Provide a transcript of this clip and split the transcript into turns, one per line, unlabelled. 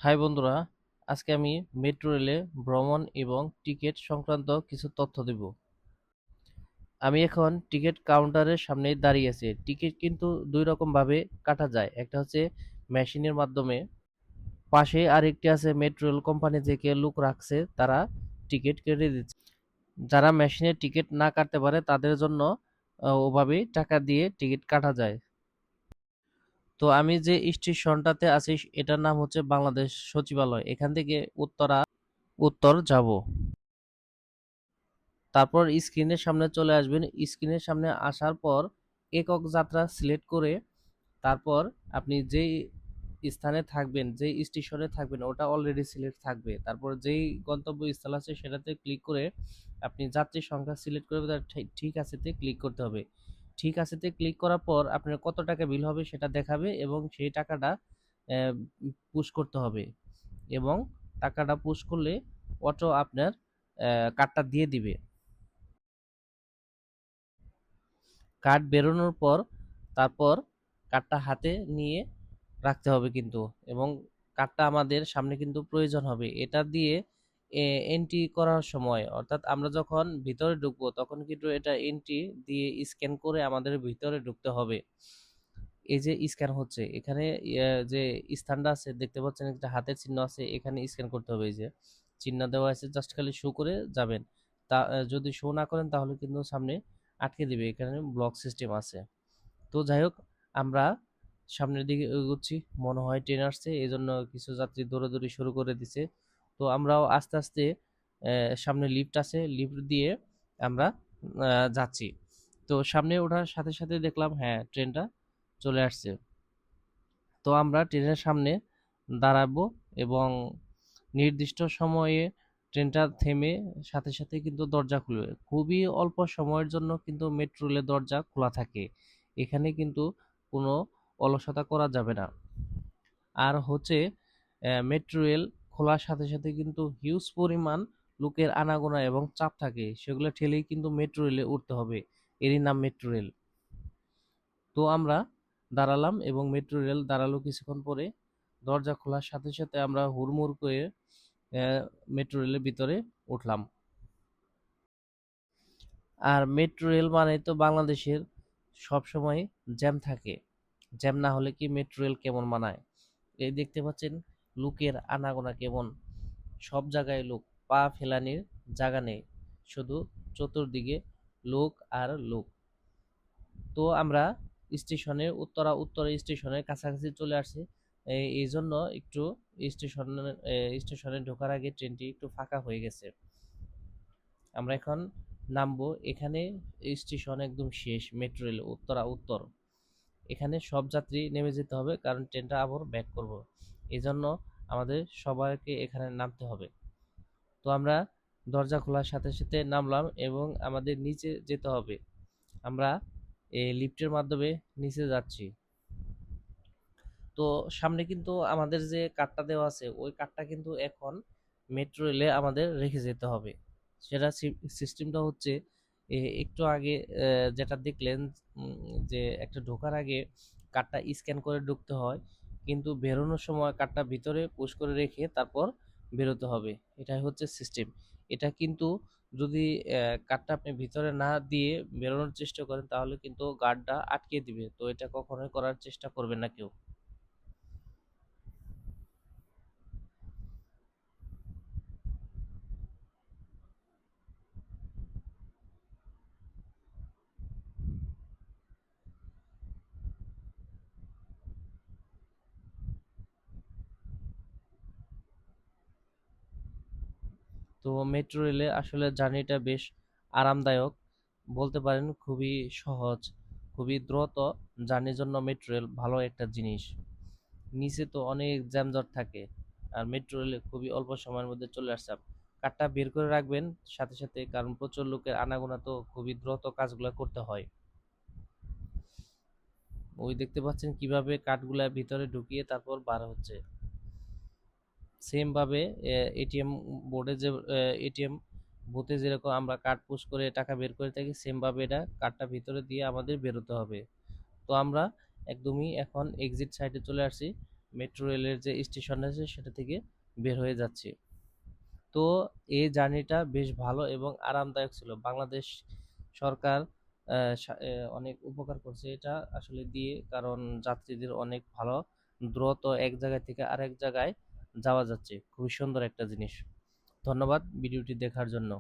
High বন্ধুরা, আজকে আমি মেট্রো রেলে ভ্রমণ এবং টিকিট সংক্রান্ত কিছু তথ্য দেব। আমি এখন টিকিট কাউন্টারের সামনে দাঁড়িয়ে আছি। টিকিট কিন্তু দুই রকম ভাবে কাটা যায়। একটা হচ্ছে মেশিনের মাধ্যমে, পাশে আরেকটি আছে মেট্রো রেল কোম্পানি থেকে লোক রাখছে, তারা টিকিট কেটে দিচ্ছে। যারা মেশিনে টিকিট না কাটতে পারে তাদের জন্য ওভাবেই টাকা দিয়ে টিকিট কাটা যায়। তো আমি যে স্টেশনটাতে আছি এটার নাম হচ্ছে বাংলাদেশ সচিবালয়। এখান থেকে উত্তর যাব। তারপর স্ক্রিনের সামনে চলে আসবেন। স্ক্রিনের সামনে আসার পর একক যাত্রা সিলেক্ট করে তারপর আপনি যেই স্থানে থাকবেন, যেই স্টেশনে থাকবেন ওটা অলরেডি সিলেক্ট থাকবে। তারপর যেই গন্তব্যস্থল আছে সেটাতে ক্লিক করে আপনি যাত্রী সংখ্যা সিলেক্ট করে ঠিক আছেতে ক্লিক করতে হবে। ঠিক আছেতে ক্লিক করার পর আপনার কত টাকা বিল হবে সেটা দেখাবে এবং সেই টাকাটা পুশ করতে হবে এবং টাকাটা পুশ করলে অটো আপনার কার্ডটা দিয়ে দিবে। কার্ড বেরোনোর পর তারপর কার্ডটা হাতে নিয়ে রাখতে হবে কিন্তু, এবং কার্ডটা আমাদের সামনে কিন্তু প্রয়োজন হবে। এটা দিয়ে এন্ট্রি করার সময়, অর্থাৎ আমরা যখন ভিতরে ঢুকবো তখন কিন্তু এটা এন্ট্রি দিয়ে স্ক্যান করে আমাদের ভিতরে ঢুকতে হবে। এই যে স্ক্যান হচ্ছে এখানে, যে স্থানটা আছে দেখতে পাচ্ছেন, একটা হাতের চিহ্ন আছে, এখানে স্ক্যান করতে হবে। এই যে চিহ্ন দেওয়া আছে, জাস্ট খালি শো করে যাবেন। তা যদি শো না করেন তাহলে কিন্তু সামনে আটকে দিবে, এখানে ব্লক সিস্টেম আছে। তো যাই হোক, আমরা সামনের দিকে এগোচ্ছি। মনে হয় ট্রেন আসছে, এই জন্য কিছু যাত্রী দৌড়াদৌড়ি শুরু করে দিছে। তো আমরাও আস্তে আস্তে, সামনে লিফট আছে, লিফট দিয়ে আমরা যাচ্ছি। তো সামনে ওঠার সাথে সাথে দেখলাম হ্যাঁ ট্রেনটা চলে আসছে। তো আমরা ট্রেনের সামনে দাঁড়াবো এবং নির্দিষ্ট সময়ে ট্রেনটা থেমে সাথে সাথে কিন্তু দরজা খুলবে। খুবই অল্প সময়ের জন্য কিন্তু মেট্রো রেলের দরজা খোলা থাকে। এখানে কিন্তু কোনো অলসতা করা যাবে না। আর হচ্ছে মেট্রো রেল খোলার সাথে সাথে কিন্তু হিউজ পরিমাণ লোকের আনাগোনা এবং চাপ থাকে, সেগুলো ঠেলেই কিন্তু মেট্রো রেলে উঠতে হবে। এরই নাম মেট্রো রেল। তো আমরা দাঁড়ালাম এবং মেট্রো রেল দাঁড়ালো কিছুক্ষণ পরে। দরজা খোলার সাথে সাথে আমরা হুড়মুড় করে মেট্রো রেলের ভিতরে উঠলাম। আর মেট্রো রেল মানে তো বাংলাদেশের সবসময় জ্যাম থাকে। জ্যাম না হলে কি মেট্রো রেল কেমন মানায়? এই দেখতে পাচ্ছেন লোকের আনাগোনা কেমন, সব জায়গায় লোক, পা ফেলানির জায়গা নেই, শুধু চতুর্দিকে লোক আর লোক। তো আমরা স্টেশনের উত্তরা স্টেশনের কাছাকাছি চলে আসছি। এই জন্য একটু স্টেশনে ঢোকার আগে ট্রেনটি একটু ফাঁকা হয়ে গেছে। আমরা এখন নামবো। এখানে স্টেশন একদম শেষ, মেট্রো রেল উত্তর। এখানে সব যাত্রী নেমে যেতে হবে কারণ ট্রেনটা আবার ব্যাক করব। এই জন্য আমাদের সবাইকে এখানে নামতে হবে। তো আমরা দরজা খোলার সাথে সাথে নামলাম এবং আমাদের নিচে যেতে হবে। আমরা এই লিফটের মাধ্যমে নিচে যাচ্ছি। তো সামনে কিন্তু আমাদের যে কার্ডটা দেওয়া আছে ওই কার্ডটা কিন্তু এখন মেট্রো রেলে আমাদের রেখে যেতে হবে। সেটা সিস্টেমটা হচ্ছে, একটু আগে যেটা দেখলেন, যে একটা ঢোকার আগে কার্ডটা স্ক্যান করে ঢুকতে হয়, কিন্তু বেরোনোর সময় কার্ডটা ভিতরে পুশ করে রেখে তারপর বেরোতে হবে। এটাই হচ্ছে সিস্টেম। এটা কিন্তু যদি কার্ডটা আপনি ভিতরে না দিয়ে বেরোনোর চেষ্টা করেন তাহলে কিন্তু গার্ডটা আটকে দিবে। তো এটা কখনোই করার চেষ্টা করবেন না কেউ। তো মেট্রো রেলে আসলে জার্নিটা বেশ আরামদায়ক, বলতে পারেন খুবই সহজ, খুবই দ্রুত। জার্নির জন্য মেট্রো রেল ভালো একটা জিনিস। নিচে তো অনেক জ্যামজট থাকে, আর মেট্রো রেলে খুবই অল্প সময়ের মধ্যে চলে আসলাম। কার্ডটা বের করে রাখবেন সাথে সাথে, কারণ প্রচুর লোকের আনাগোনা, তো খুবই দ্রুত কাজগুলো করতে হয়। ওই দেখতে পাচ্ছেন কিভাবে কার্ডগুলা ভিতরে ঢুকিয়ে তারপর বার হচ্ছে। সেম ভাবে এটিএম বোর্ডে যে এটিএম বুথে যেরকম আমরা কার্ড পুশ করে টাকা বের করে থাকি, সেম ভাবে এটা কার্ডটা ভিতরে দিয়ে আমাদের বেরোতে হবে। তো আমরা একদমই এখন এক্সিট সাইডে চলে আসছি। মেট্রো রেলের যে স্টেশন আছে সেটা থেকে বের হয়ে যাচ্ছি। তো এই জার্নিটা বেশ ভালো এবং আরামদায়ক ছিল। বাংলাদেশ সরকার অনেক উপকার করছে এটা আসলে দিয়ে, কারণ যাত্রীদের অনেক ভালো দ্রুত এক জায়গা থেকে আরেক জায়গায় যাওয়া যাচ্ছে। খুবই সুন্দর একটা জিনিস। ধন্যবাদ ভিডিওটি দেখার জন্য।